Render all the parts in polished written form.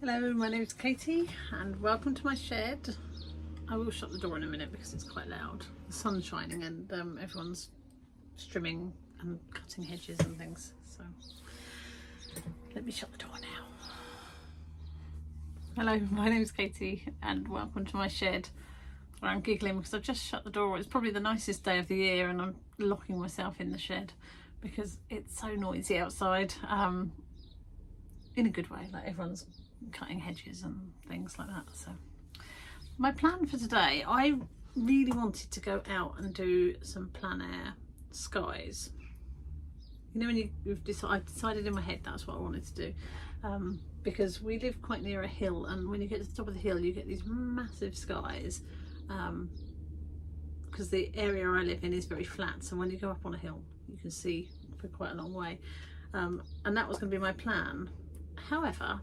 Hello, my name is Katie and welcome to my shed. I will shut the door in a minute because it's quite loud. The sun's shining and everyone's trimming and cutting hedges and things. So let me shut the door now. Hello, my name is Katie and welcome to my shed. I'm giggling because I've just shut the door. It's probably the nicest day of the year and I'm locking myself in the shed because it's so noisy outside. In a good way, like everyone's cutting hedges and things like that. So my plan for today, I really wanted to go out and do some plein air skies. You know, when I've decided in my head that's what I wanted to do, because we live quite near a hill, and when you get to the top of the hill you get these massive skies, because the area I live in is very flat, so when you go up on a hill you can see for quite a long way, and that was going to be my plan. However,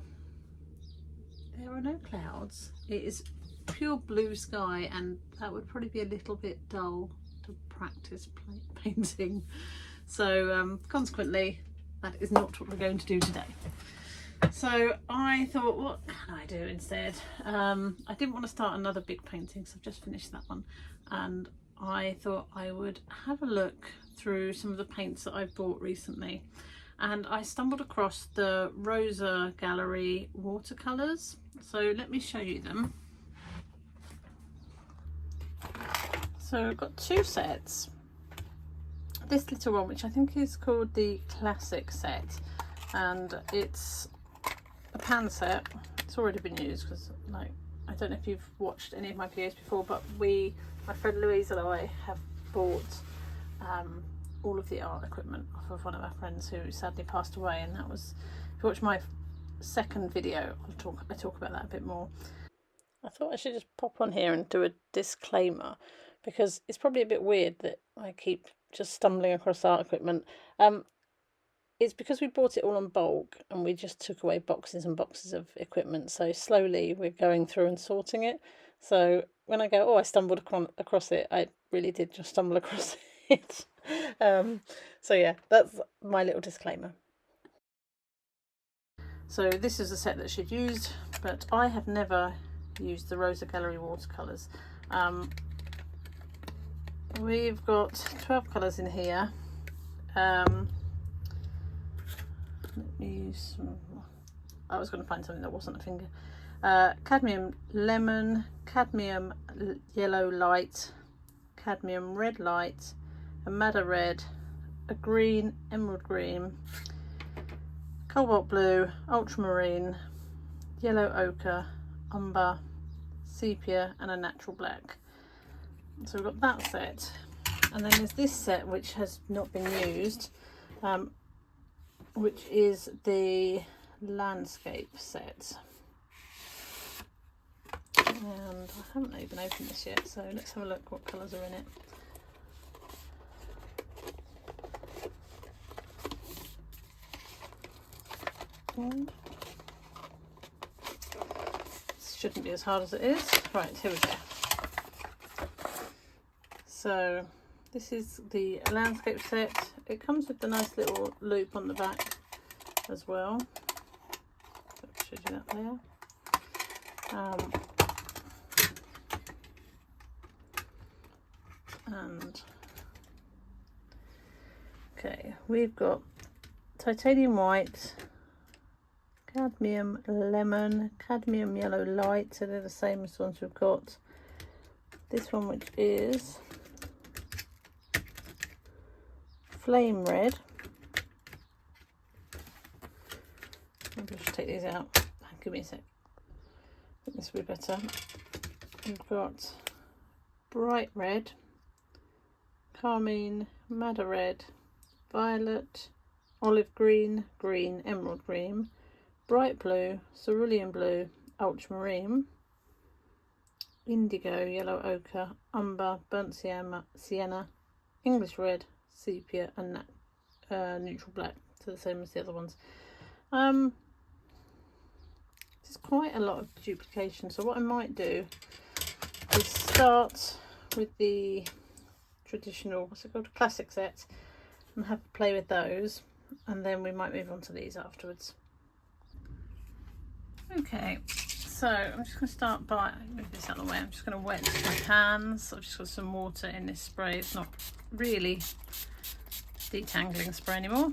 there are no clouds. It is pure blue sky, and that would probably be a little bit dull to practice painting. So consequently, that is not what we're going to do today. So I thought, what can I do instead? I didn't want to start another big painting, so I've just finished that one, and I thought I would have a look through some of the paints that I've bought recently. And I stumbled across the Rosa Gallery watercolours, so let me show you them. So I've got two sets. This little one, which I think is called the classic set, and it's a pan set. It's already been used because, like, I don't know if you've watched any of my videos before, but my friend Louise and I have bought all of the art equipment off of one of our friends who sadly passed away, and that was, if you watch my second video, I talk about that a bit more. I thought I should just pop on here and do a disclaimer, because it's probably a bit weird that I keep just stumbling across art equipment. It's because we bought it all in bulk and we just took away boxes and boxes of equipment, so slowly we're going through and sorting it. So when I go, oh, I stumbled across it, I really did just stumble across it. So yeah, that's my little disclaimer. So this is a set that she'd used, but I have never used the Rosa Gallery watercolours. We've got 12 colours in here. Let me use some. I was going to find something that wasn't a finger. Cadmium lemon, cadmium yellow light, cadmium red light, a madder red, a green, emerald green, cobalt blue, ultramarine, yellow ochre, umber, sepia, and a natural black. So we've got that set, and then there's this set which has not been used, which is the landscape set. And I haven't even opened this yet, so let's have a look what colours are in it. This shouldn't be as hard as it is. Right, here we go. So this is the landscape set. It comes with the nice little loop on the back as well. So I showed you that there. And okay, we've got titanium white, cadmium lemon, cadmium yellow light, so they're the same as the ones we've got. This one, which is flame red. Maybe I should take these out. Give me a sec. I think this will be better. We've got bright red, carmine, madder red, violet, olive green, green, emerald green, bright blue, cerulean blue, ultramarine, indigo, yellow ochre, umber, burnt sienna, English red, sepia, and neutral black, so the same as the other ones. There's quite a lot of duplication, so what I might do is start with the traditional, what's it called, classic set, and have a play with those, and then we might move on to these afterwards. Okay, so I'm just going to start by, move this out of the way, I'm just going to wet my pans. I've just got some water in this spray. It's not really detangling spray anymore.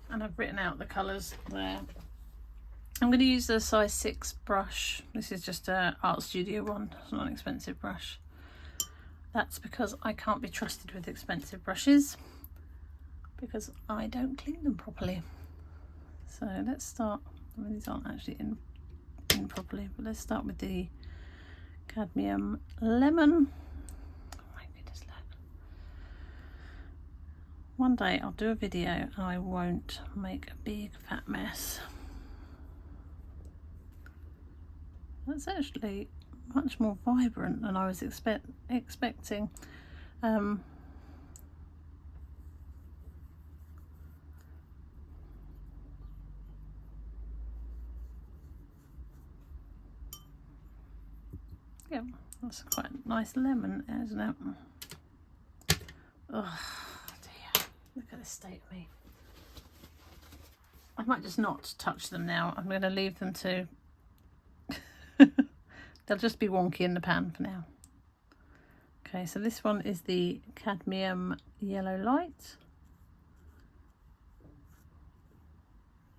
And I've written out the colours there. I'm going to use the size 6 brush. This is just a Art Studio one, it's not an expensive brush. That's because I can't be trusted with expensive brushes, because I don't clean them properly. So let's start, I mean, these aren't actually in properly, but let's start with the cadmium lemon. Oh my goodness, look. One day I'll do a video and I won't make a big fat mess. That's actually much more vibrant than I was expecting. Yeah, that's quite a nice lemon, isn't it? Oh dear, look at this state of me. I might just not touch them now. I'm going to leave them to they'll just be wonky in the pan for now. Okay, so this one is the cadmium yellow light.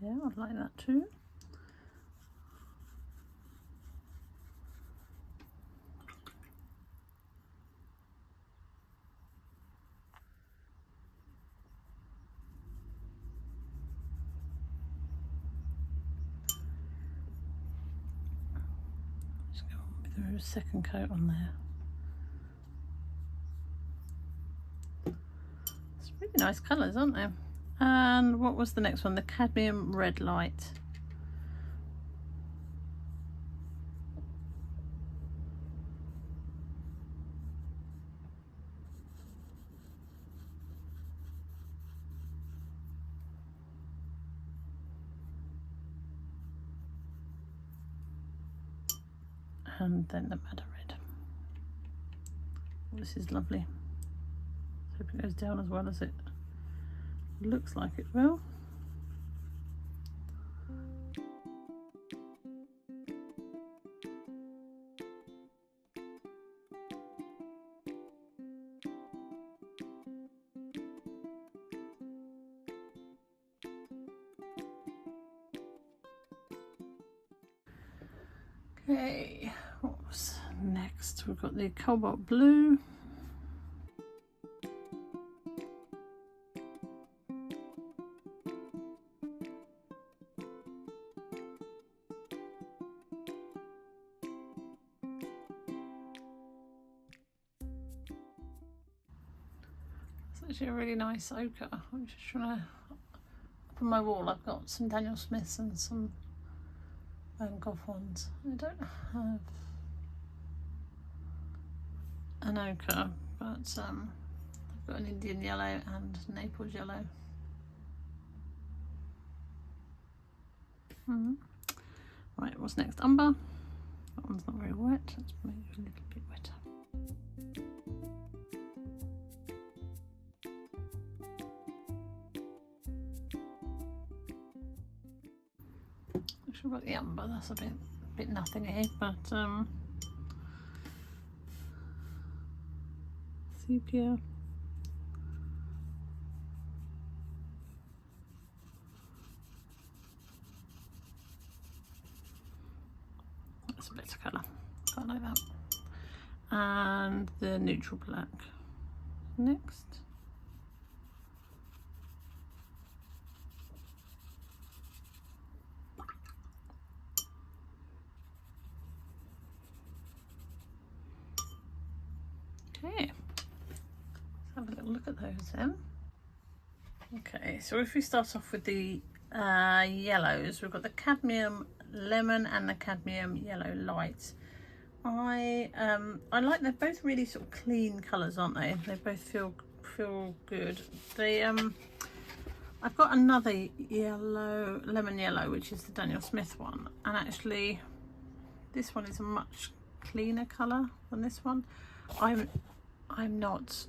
Yeah, I'd like that too. Just go with a second coat on there. It's really nice colours, aren't they? And what was the next one? The cadmium red light. And then the madder red. This is lovely. Hope it goes down as well as it looks like it will. Okay, what was next? We've got the cobalt blue. It's actually a really nice ochre. I'm just trying to, up on my wall I've got some Daniel Smiths and some Van Gogh ones. I don't have an ochre, but I've got an Indian yellow and Naples yellow. Right, what's next? Umber. That one's not very wet. Let's make it a little bit wetter. Not sure about the umber. That's a bit nothingy, but sepia. That's a better colour. Quite like that. And the neutral black. Next. Okay, let's have a little look at those then. Okay, so if we start off with the yellows, we've got the cadmium lemon and the cadmium yellow light. I like, they're both really sort of clean colours, aren't they? They both feel good. They I've got another yellow, lemon yellow, which is the Daniel Smith one, and actually this one is a much cleaner colour than this one. I'm not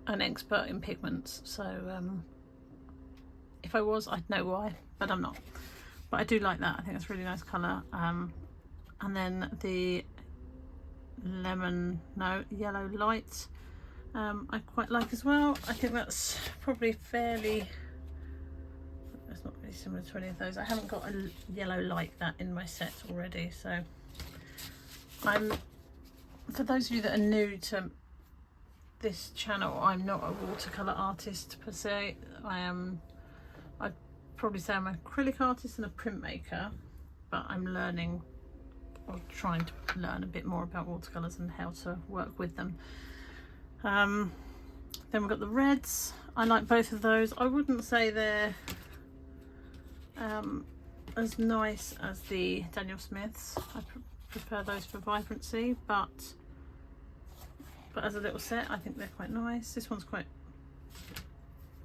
an expert in pigments, so If I was, I'd know why, but I'm not. But I do like that. I think it's a really nice colour. And then the yellow light, I quite like as well. I think that's probably fairly, it's not really similar to any of those. I haven't got a yellow like that in my set already, so for those of you that are new to this channel, I'm not a watercolour artist per se. I'd probably say I'm an acrylic artist and a printmaker, but I'm learning, or trying to learn a bit more about watercolours and how to work with them. Then we've got the reds. I like both of those. I wouldn't say they're as nice as the Daniel Smiths. I prefer those for vibrancy, but as a little set I think they're quite nice. This one's quite,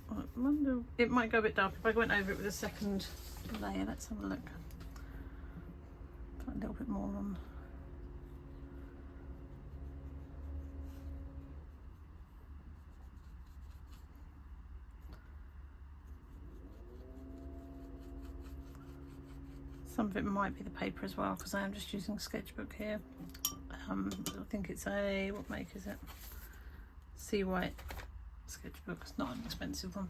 I wonder, it might go a bit dark if I went over it with a second layer. Let's have a look. Put a little bit more on. Some of it might be the paper as well, because I am just using a sketchbook here. I think it's a, what make is it? Sea White sketchbook. It's not an expensive one.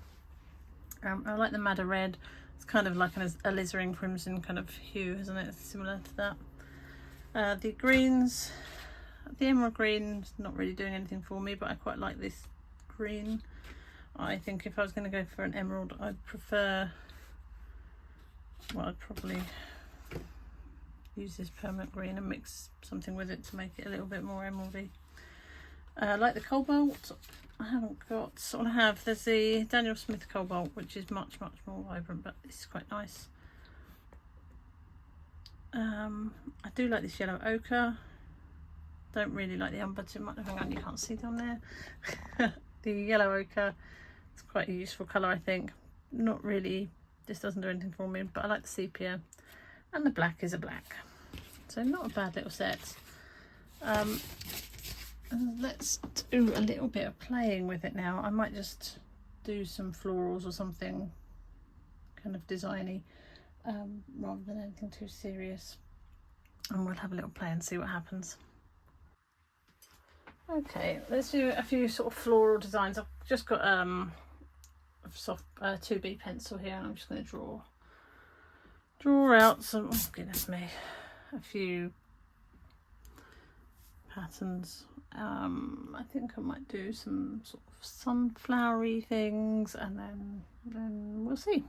I like the Madder Red. It's kind of like a alizarin crimson kind of hue, isn't it? It's similar to that. The greens, the emerald green is not really doing anything for me, but I quite like this green. I think if I was going to go for an emerald, I'd prefer, well, I'd probably use this permanent green and mix something with it to make it a little bit more emeraldy. I like the cobalt. I haven't got, what I have, there's the Daniel Smith cobalt, which is much more vibrant, but this is quite nice. I do like this yellow ochre. Don't really like the umber too much. Hang on, you can't see down there. The yellow ochre, it's quite a useful colour, I think. Not really, this doesn't do anything for me, but I like the sepia. And the black is a black. So not a bad little set. And let's do a little bit of playing with it now. I might just do some florals or something kind of designy, rather than anything too serious. And we'll have a little play and see what happens. Okay, let's do a few sort of floral designs. I've just got a soft 2B pencil here, and I'm just going to draw out some, oh goodness me, a few patterns. I think I might do some sort of sunflowery things, and then we'll see.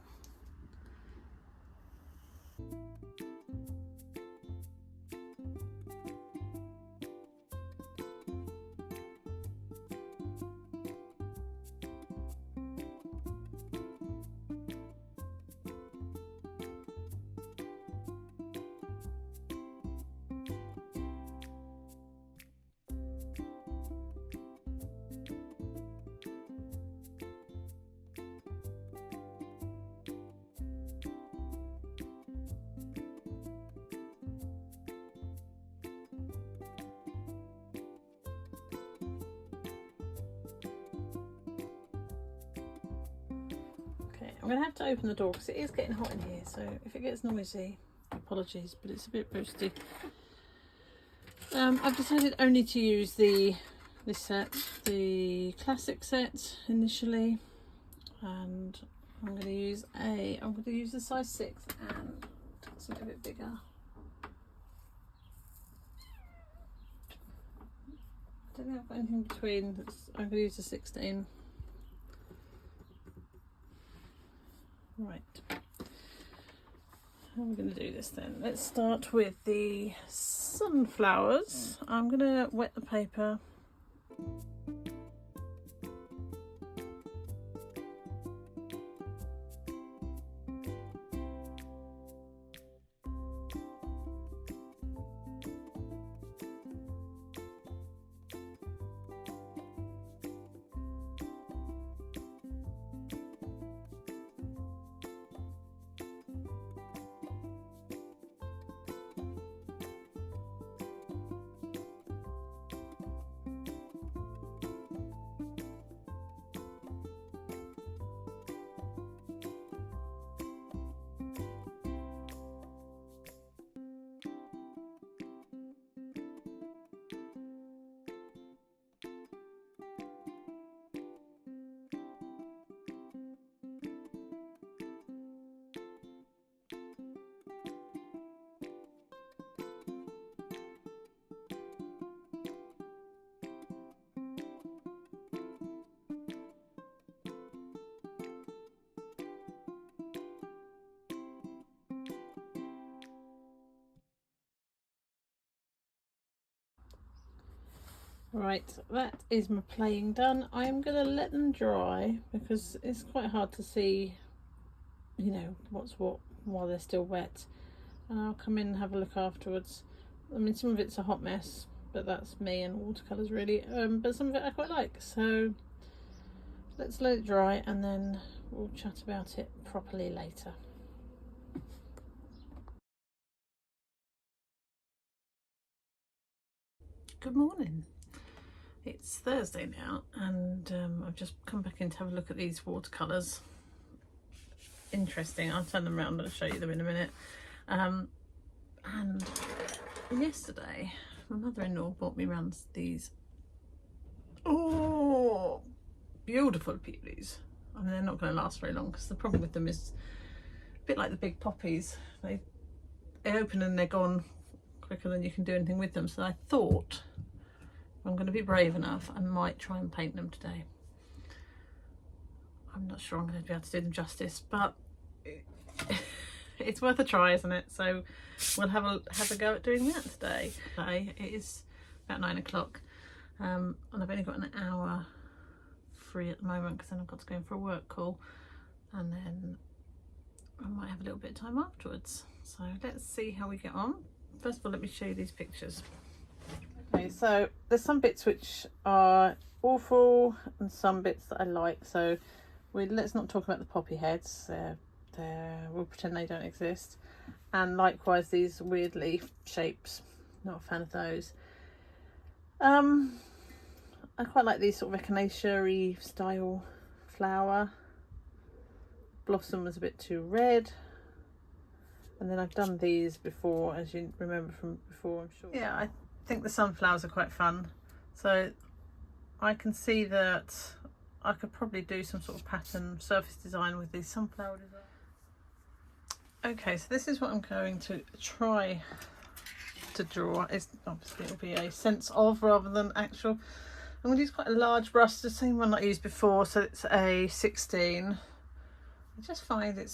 I'm going to have to open the door because it is getting hot in here, so if it gets noisy, apologies, but it's a bit boosty. I've decided only to use this set, the classic set initially, and I'm going to use the size 6 and something a bit bigger. I don't think I've got anything between. I'm going to use the 16. Right, how are we going to do this then? Let's start with the sunflowers. I'm going to wet the paper. Right, that is my playing done. I am going to let them dry because it's quite hard to see, you know, what's what while they're still wet. And I'll come in and have a look afterwards. I mean, some of it's a hot mess, but that's me and watercolours really. But some of it I quite like. So let's let it dry and then we'll chat about it properly later. Good morning. It's Thursday now, and I've just come back in to have a look at these watercolours. Interesting. I'll turn them around and show you them in a minute. And yesterday my mother-in-law bought me round these beautiful peonies. I mean, they're not going to last very long because the problem with them is a bit like the big poppies. They open and they're gone quicker than you can do anything with them. So I thought, I'm going to be brave enough, I might try and paint them today. I'm not sure I'm going to be able to do them justice, but it's worth a try, isn't it? So we'll have a go at doing that today. It is about 9 o'clock, and I've only got an hour free at the moment because then I've got to go in for a work call, and then I might have a little bit of time afterwards. So let's see how we get on. First of all, let me show you these pictures. Okay, so there's some bits which are awful and some bits that I like. So let's not talk about the poppy heads. We'll pretend they don't exist. And likewise, these weird leaf shapes. Not a fan of those. I quite like these sort of echinacea-y style flower. Blossom was a bit too red. And then I've done these before, as you remember from before, I'm sure. Yeah, I think the sunflowers are quite fun. So I can see that I could probably do some sort of pattern surface design with these sunflower designs. Okay, so this is what I'm going to try to draw. It's obviously it'll be a sense of rather than actual. I'm going to use quite a large brush, the same one I used before, so it's a 16. I just find I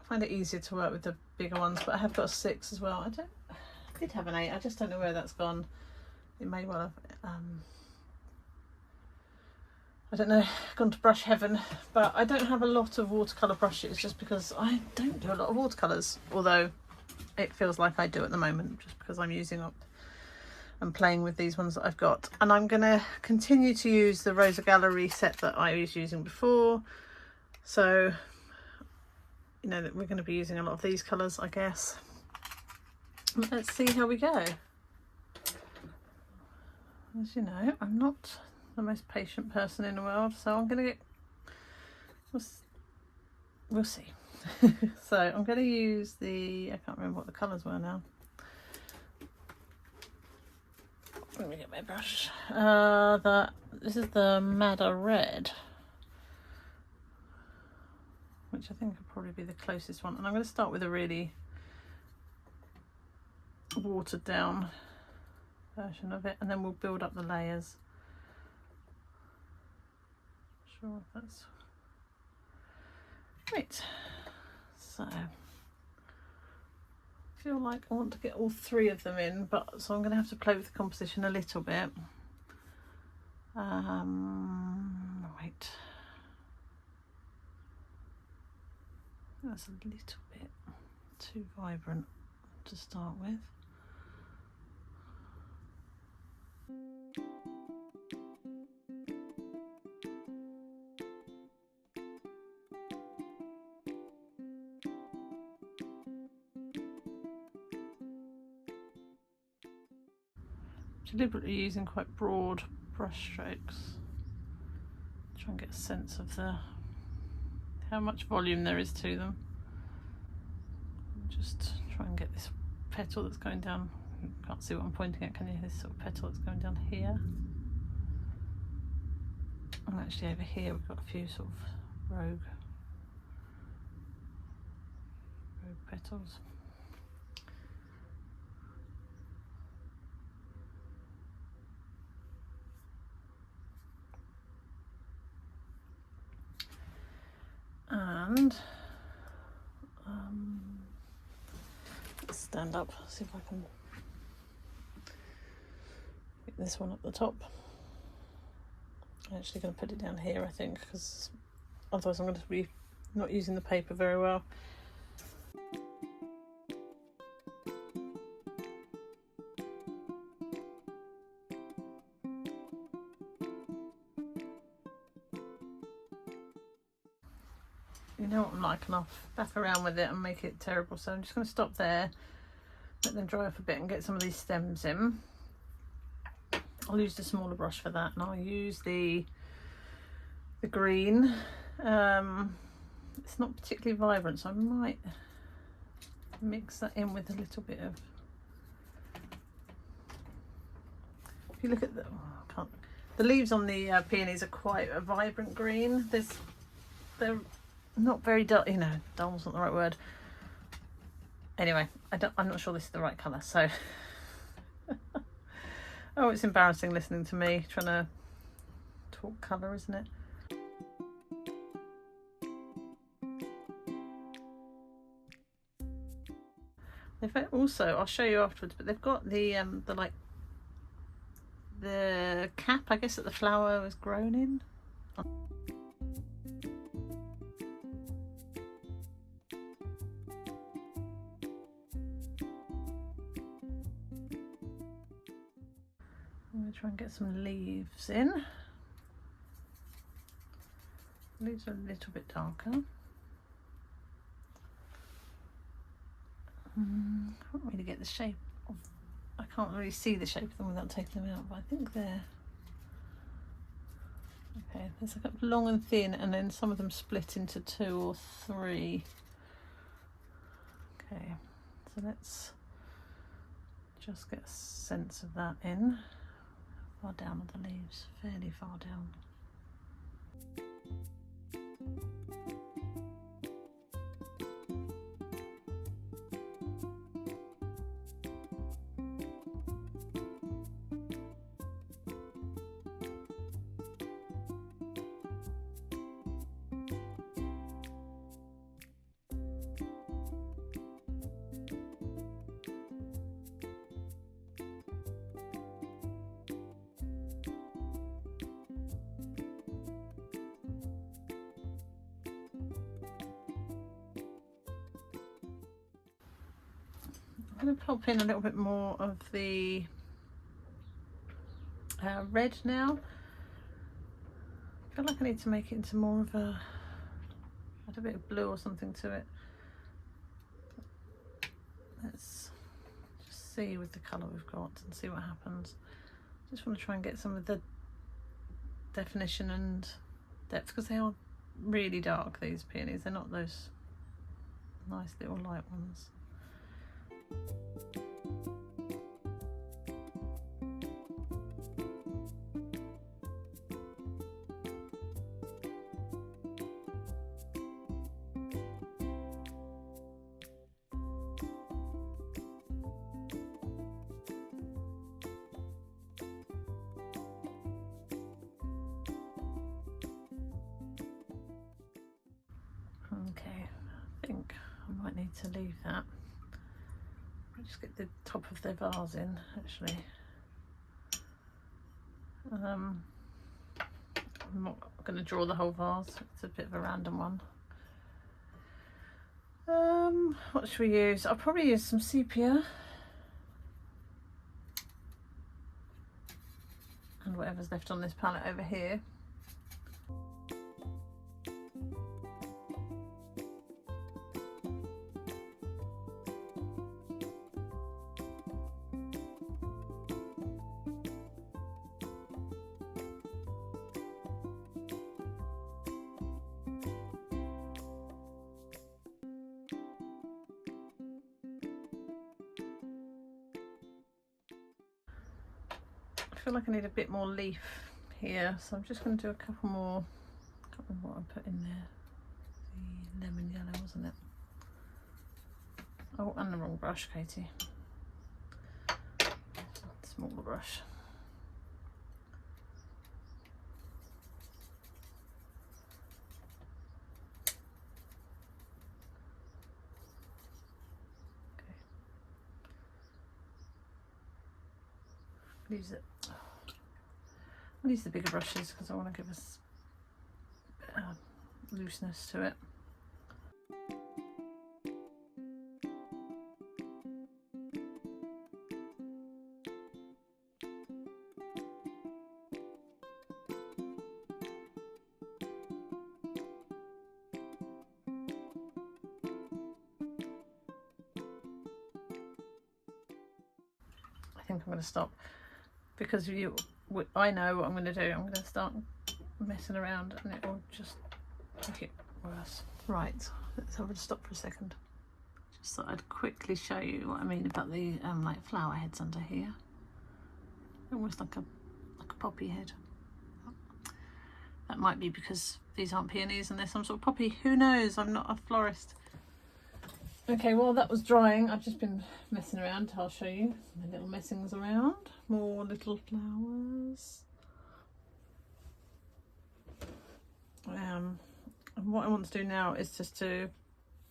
find it easier to work with the bigger ones, but I have got a 6 as well. I did have an 8. I just don't know where that's gone. It may well have I don't know, gone to brush heaven. But I don't have a lot of watercolour brushes just because I don't do a lot of watercolours, although it feels like I do at the moment just because I'm using up and playing with these ones that I've got. And I'm going to continue to use the Rosa Gallery set that I was using before. So, you know, that we're going to be using a lot of these colours, I guess. Let's see how we go. As you know, I'm not the most patient person in the world, so I'm going to we'll see. So I'm going to use I can't remember what the colours were now. Let me get my brush. This is the Madder Red, which I think will probably be the closest one. And I'm going to start with a really watered down version of it, and then we'll build up the layers. Not sure if that's right. So I feel like I want to get all 3 of them in, but so I'm going to have to play with the composition a little bit. Right. That's a little bit too vibrant to start with. Deliberately using quite broad brush strokes, try and get a sense of how much volume there is to them. Just try and get this petal that's going down. You can't see what I'm pointing at, can you? This sort of petal that's going down here. And actually over here we've got a few sort of rogue petals. And let's stand up, see if I can get this one at the top. I'm actually going to put it down here, I think, because otherwise I'm going to be not using the paper very well. You know what I'm like, and I'll faff around with it and make it terrible, so I'm just going to stop there, let them dry off a bit and get some of these stems in. I'll use the smaller brush for that, and I'll use the green. It's not particularly vibrant, so I might mix that in with a little bit of, if you look at the leaves on the peonies are quite a vibrant green. They're not very dull, you know, dull's not the right word. Anyway, I'm not sure this is the right colour, so oh, it's embarrassing listening to me trying to talk colour, isn't it? Also, I'll show you afterwards, but they've got the like the cap, I guess, that the flower was grown in. I'm going to try and get some leaves in. Leaves are a little bit darker. I can't really get the shape of, I can't really see the shape of them without taking them out, but I think they're okay. There's like a long and thin, and then some of them split into 2 or 3. Okay, so let's just get a sense of that in. Far down are the leaves, fairly far down. I'm going to pop in a little bit more of the red now. I feel like I need to make it into more of a, add a bit of blue or something to it. Let's just see with the colour we've got and see what happens. Just want to try and get some of the definition and depth, because they are really dark, these peonies. They're not those nice little light ones. Okay, I think I might need to leave that. I'll just get the top of the vase in, actually. I'm not going to draw the whole vase, it's a bit of a random one. What should we use? I'll probably use some sepia. And whatever's left on this palette over here. I feel like I need a bit more leaf here, so I'm just going to do a couple more. I can't remember what I put in there. The lemon yellow, wasn't it? Oh, and the wrong brush, Katie. Smaller brush. Okay. Use it. I'll use the bigger brushes because I want to give us looseness to it. I think I'm going to stop because I know what I'm going to do. I'm going to start messing around and it will just make it worse. Right, let's have a stop for a second. Just thought I'd quickly show you what I mean about the like flower heads under here. Almost like a poppy head. That might be because these aren't peonies and they're some sort of poppy. Who knows? I'm not a florist. Okay, while that was drying, I've just been messing around. I'll show you my little messings around. More little flowers. And what I want to do now is just to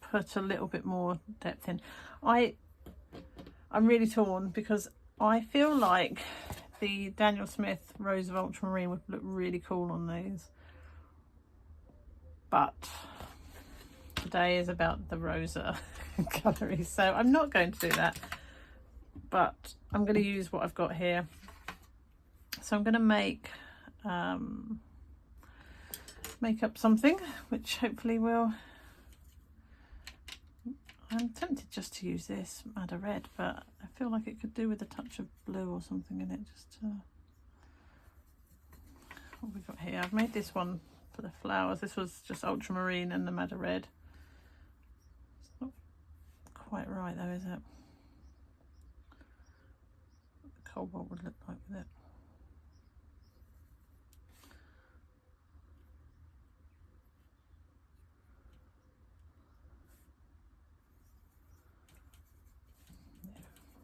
put a little bit more depth in. I'm really torn because I feel like the Daniel Smith Rose of Ultramarine would look really cool on these. But today is about the Rosa Gallery, so I'm not going to do that. But I'm going to use what I've got here. So I'm going to make up something which hopefully will. I'm tempted just to use this Madder Red, but I feel like it could do with a touch of blue or something in it. Just what have we got here? I've made this one for the flowers. This was just ultramarine and the Madder Red. It's not quite right though, is it? What the cobalt would look like with it.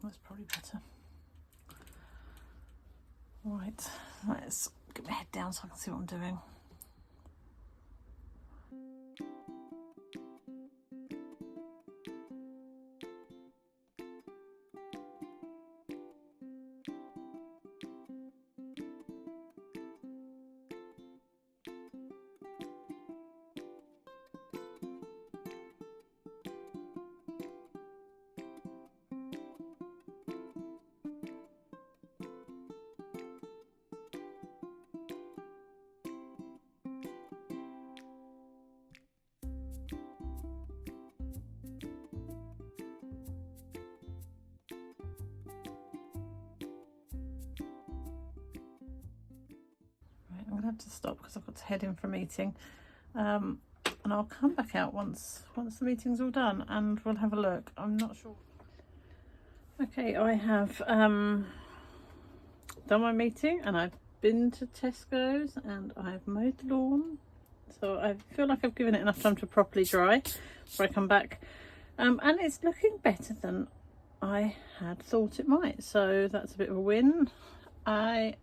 That's probably better. Right, let's get my head down so I can see what I'm doing. I'm gonna have to stop because I've got to head in for a meeting, and I'll come back out once the meeting's all done and we'll have a look. I'm not sure. Okay, I have done my meeting and I've been to Tesco's and I've mowed the lawn, so I feel like I've given it enough time to properly dry before I come back, and it's looking better than I had thought it might, so that's a bit of a win. I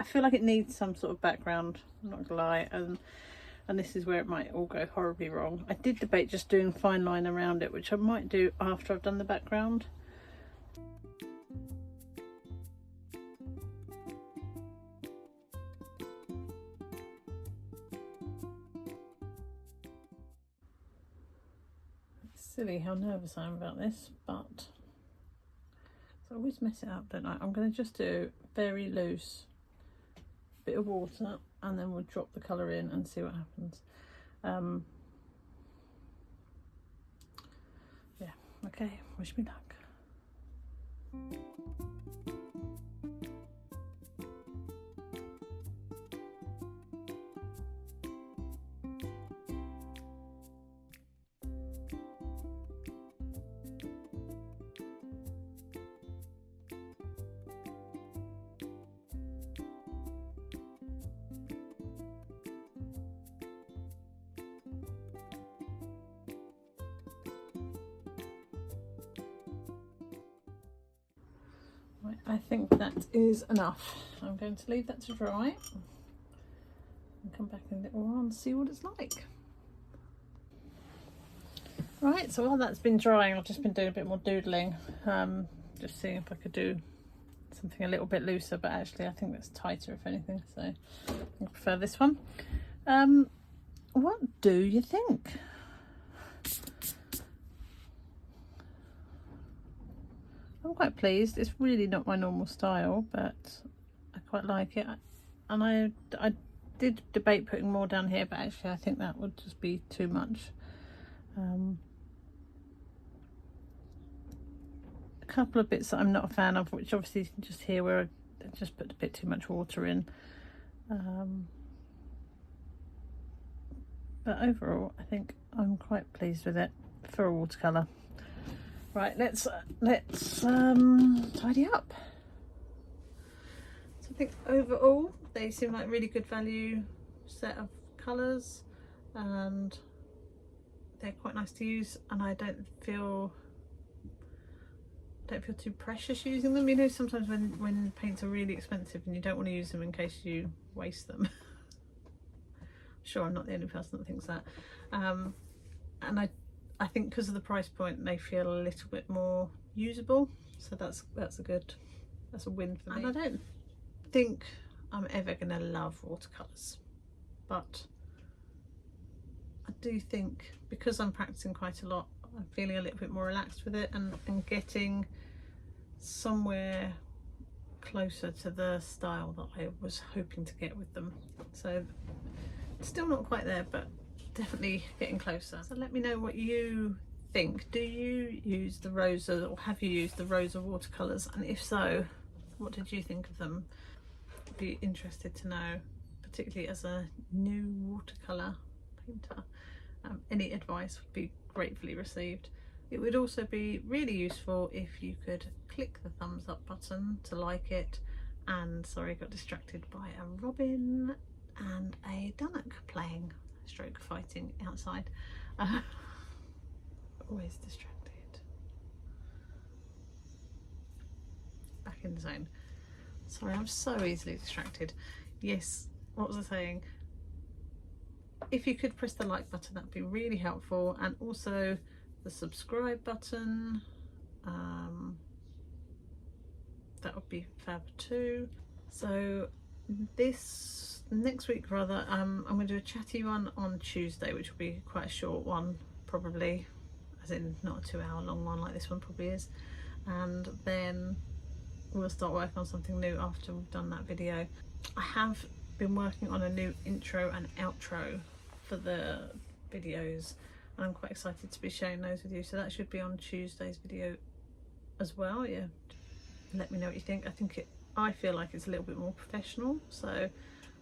feel like it needs some sort of background, I'm not gonna lie, and this is where it might all go horribly wrong. I did debate just doing fine line around it, which I might do after I've done the background. It's silly how nervous I am about this, but I always mess it up, don't I? I'm going to just do very loose bit of water and then we'll drop the colour in and see what happens. Yeah, okay, wish me luck. Right, I think that is enough. I'm going to leave that to dry and come back in a little while and see what it's like. Right, so while that's been drying, I've just been doing a bit more doodling, just seeing if I could do something a little bit looser, but actually I think that's tighter if anything, so I prefer this one. What do you think? I'm quite pleased. It's really not my normal style, but I quite like it. And I did debate putting more down here, but actually I think that would just be too much. A couple of bits that I'm not a fan of, which obviously just here where I just put a bit too much water in. But overall I think I'm quite pleased with it for a watercolour. Right, let's tidy up. So I think overall they seem like really good value set of colours, and they're quite nice to use, and I don't feel too precious using them. You know, sometimes when paints are really expensive and you don't want to use them in case you waste them. Sure, I'm not the only person that thinks that. And I think because of the price point they feel a little bit more usable, so that's a win for me. And I don't think I'm ever gonna love watercolours, but I do think because I'm practicing quite a lot, I'm feeling a little bit more relaxed with it and getting somewhere closer to the style that I was hoping to get with them. So still not quite there, but definitely getting closer. So let me know what you think. Do you use the Rosa, or have you used the Rosa watercolours, and if so, what did you think of them? I'd be interested to know, particularly as a new watercolour painter. Any advice would be gratefully received. It would also be really useful if you could click the thumbs up button to like it. And sorry, I got distracted by a robin and a dunnock playing stroke fighting outside. Always distracted. Back in the zone. Sorry, I'm so easily distracted. Yes, what was I saying? If you could press the like button, that'd be really helpful, and also the subscribe button. That would be fab too. So this next week rather, I'm going to do a chatty one on Tuesday, which will be quite a short one, probably, as in not a 2-hour long one like this one probably is, and then we'll start working on something new after we've done that video. I have been working on a new intro and outro for the videos, and I'm quite excited to be sharing those with you, so that should be on Tuesday's video as well. Yeah, let me know what you think. I feel like it's a little bit more professional, so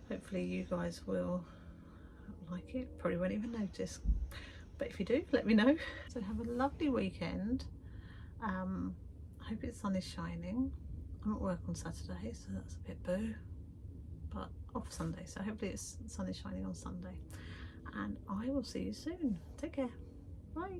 hopefully you guys will like it. Probably won't even notice, but if you do, let me know. So have a lovely weekend. I hope the sun is shining. I'm at work on Saturday, so that's a bit boo, but off Sunday, so hopefully the sun is shining on Sunday, and I will see you soon. Take care. Bye.